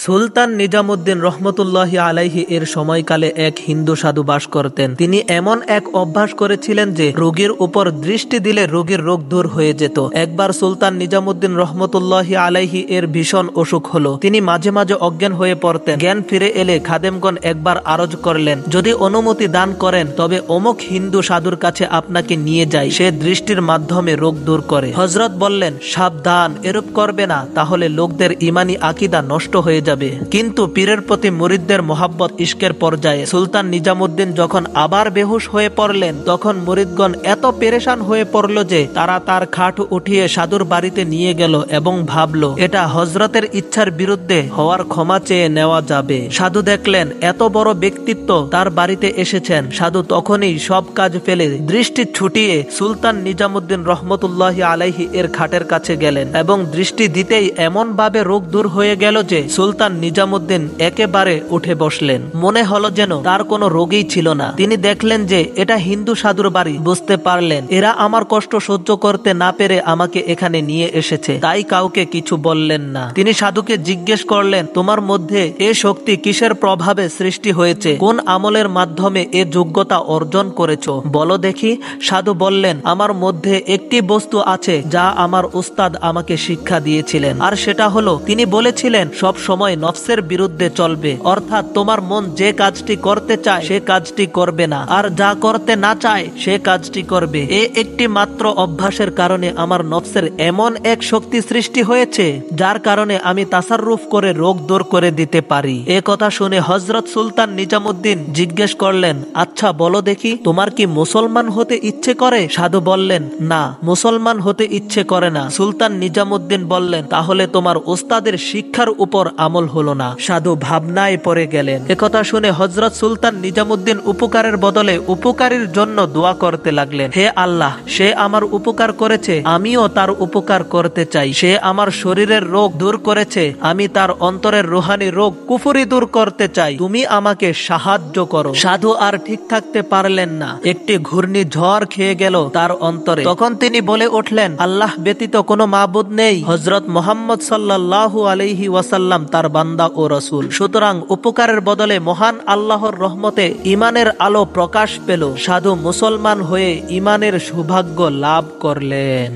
সুলতান নিজামুদ্দিন রহমতুল্লাহি আলাইহি এর সময়কালে এক হিন্দু সাধু বাস করতেন। তিনি এমন এক অভ্যাস করেছিলেন যে রোগীর উপর দৃষ্টি দিলে রোগীর রোগ দূর হয়ে যেত। একবার সুলতান নিজামুদ্দিন রহমতুল্লাহি আলাইহি এর ভীষণ অসুখ হলো। তিনি মাঝে মাঝে অজ্ঞান হয়ে পড়তেন। জ্ঞান ফিরে এলে খাদেমগণ একবার আরজ করলেন, যদি অনুমতি দান করেন তবে অমুক হিন্দু সাধুর কাছে আপনাকে নিয়ে যাই, সে দৃষ্টির মাধ্যমে রোগ দূর করে। হযরত বললেন, সাবধান, এরূপ করবে না, তাহলে লোকদের ইমানি আকীদা নষ্ট হয়ে যাবে। কিন্তু পীরের প্রতি মুরিদদের মোহাব্বত ইশকের পর্যায়ে সুলতান নিজামুদ্দিন যখন আবার বেহুশ হয়ে পড়লেন, তখন মুরিদগণ এত পেরেশান হয়ে পড়ল যে তারা তার খাট উঠিয়ে সাধুর বাড়িতে নিয়ে গেল এবং ভাবল এটা হযরতের ইচ্ছার বিরুদ্ধে হওয়ার ক্ষমা চেয়ে নেওয়া যাবে। সাধু দেখলেন এত বড় ব্যক্তিত্ব তার বাড়িতে এসেছেন। সাধু তখনই সব কাজ ফেলে দৃষ্টি ছুটিয়ে সুলতান নিজামুদ্দিন রহমতুল্লাহি আলাইহি এর খাটের কাছে গেলেন এবং দৃষ্টি দিতেই এমন ভাবে রোগ দূর হয়ে গেল যে সুলতান নিজামুদ্দিন একেবারে উঠে বসলেন। মনে হলো যেন তার কোনো রোগই ছিল না। তিনি দেখলেন যে এটা হিন্দু সাধুর বাড়ি। বুঝতে পারলেন এরা আমার কষ্ট সহ্য করতে না পেরে আমাকে এখানে নিয়ে এসেছে, তাই কাউকে কিছু বললেন না। তিনি সাধুকে জিজ্ঞেস করলেন, তোমার মধ্যে এ শক্তি কিসের প্রভাবে সৃষ্টি হয়েছে? কোন আমলের মাধ্যমে এ যোগ্যতা অর্জন করেছো? বলো দেখি। সাধু বললেন, আমার মধ্যে একটি বস্তু আছে যা আমার উস্তাদ আমাকে শিক্ষা দিয়েছিলেন, আর সেটা হলো তিনি বলেছিলেন সব সময় নফসের বিরুদ্ধে চলবে, অর্থাৎ তোমার মন যে কাজটি করতে চায় সে কাজটি করবে না, আর যা করতে না চায় সে কাজটি করবে। একটি মাত্র অভ্যাসের কারণে আমার নফসের এমন এক শক্তি সৃষ্টি হয়েছে যার কারণে আমি তাসাররুফ করে রোগ দূর করে দিতে পারি। এ কথা শুনে হযরত সুলতান নিজামুদ্দিন জিজ্ঞেস করলেন, আচ্ছা বলো দেখি, তোমার কি মুসলমান হতে ইচ্ছে করে? সাধু বললেন, না, মুসলমান হতে ইচ্ছে করে না। সুলতান নিজামুদ্দিন বললেন, তাহলে তোমার ওস্তাদের শিক্ষার উপর আমল হলো না। সাধু ভাবনায় পড়ে গেলেন। একথা শুনে হযরত সুলতান নিজামুদ্দিন উপকারের বদলে উপকারীর জন্য দোয়া করতে লাগলেন, হে আল্লাহ, সে আমার উপকার করেছে, আমিও তার উপকার করতে চাই। সে আমার শরীরের রোগ দূর করেছে, আমি তার অন্তরের রুহানি রোগ কুফরি দূর করতে চাই, তুমি আমাকে সাহায্য করো। সাধু আর ঠিক থাকতে পারলেন না। একটি ঘূর্ণি ঝড় খেয়ে গেল তার অন্তরে। তখন তিনি বলে উঠলেন, আল্লাহ ব্যতীত কোনো মাবুদ নেই, হযরত মুহাম্মদ সাল্লাল্লাহু আলাইহি ওয়াসাল্লাম তার বান্দা ও রাসূল। সুতরাং উপকারের বদলে মহান আল্লাহর রহমতে ইমানের আলো প্রকাশ পেল। সাধু মুসলমান হয়ে ইমানের সৌভাগ্য লাভ করলেন।